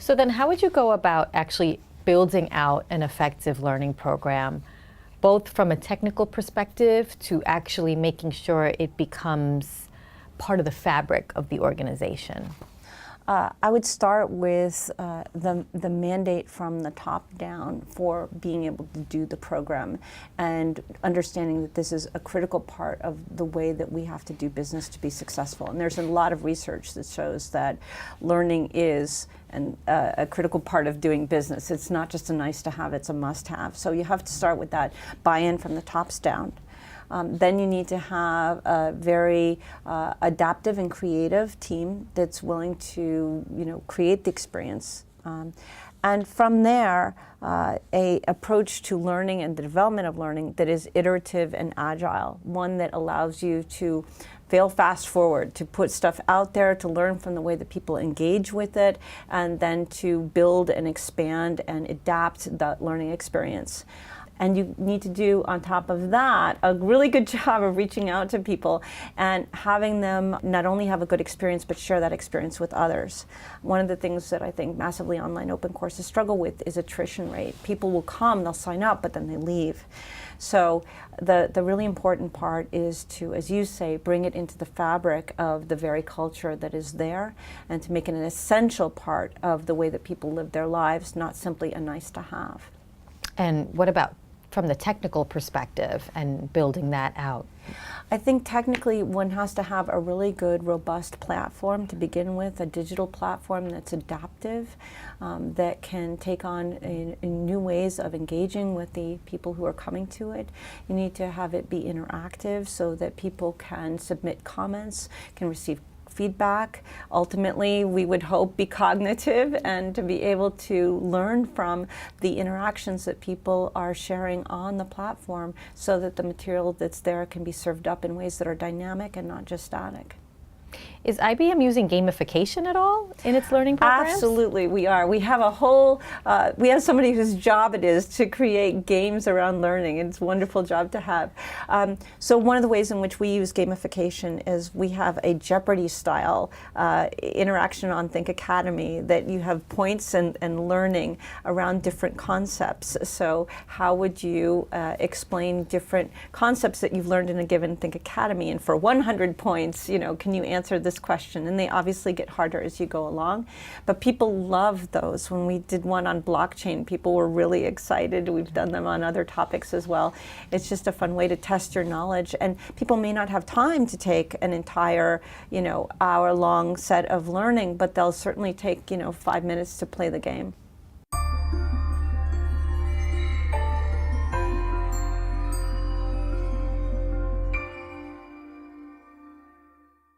So then how would you go about actually building out an effective learning program, both from a technical perspective to actually making sure it becomes part of the fabric of the organization? I would start with the mandate from the top down for being able to do the program, and understanding that this is a critical part of the way that we have to do business to be successful. And there's a lot of research that shows that learning is a critical part of doing business. It's not just a nice to have, it's a must have. So you have to start with that buy-in from the tops down. Then you need to have a very adaptive and creative team that's willing to, create the experience. And from there, a approach to learning and the development of learning that is iterative and agile, one that allows you to fail fast forward, to put stuff out there, to learn from the way that people engage with it, and then to build and expand and adapt that learning experience. And you need to do, on top of that, a really good job of reaching out to people and having them not only have a good experience, but share that experience with others. One of the things that I think massively online open courses struggle with is attrition rate. People will come, they'll sign up, but then they leave. So the really important part is to, as you say, bring it into the fabric of the very culture that is there, and to make it an essential part of the way that people live their lives, not simply a nice to have. And what about from the technical perspective and building that out? I think technically one has to have a really good, robust platform to begin with, a digital platform that's adaptive, that can take on in new ways of engaging with the people who are coming to it. You need to have it be interactive so that people can submit comments, can receive feedback. Ultimately, we would hope be cognitive, and to be able to learn from the interactions that people are sharing on the platform, so that the material that's there can be served up in ways that are dynamic and not just static. Is IBM using gamification at all in its learning programs? Absolutely, we are. We have a whole, we have somebody whose job it is to create games around learning. It's a wonderful job to have. So one of the ways in which we use gamification is we have a Jeopardy style interaction on Think Academy, that you have points and learning around different concepts. So how would you explain different concepts that you've learned in a given Think Academy? And for 100 points, can you answer this question? And they obviously get harder as you go along, but people love those. When we did one on blockchain, people were really excited. We've done them on other topics as well. It's just a fun way to test your knowledge, and people may not have time to take an entire, hour-long set of learning, but they'll certainly take, 5 minutes to play the game.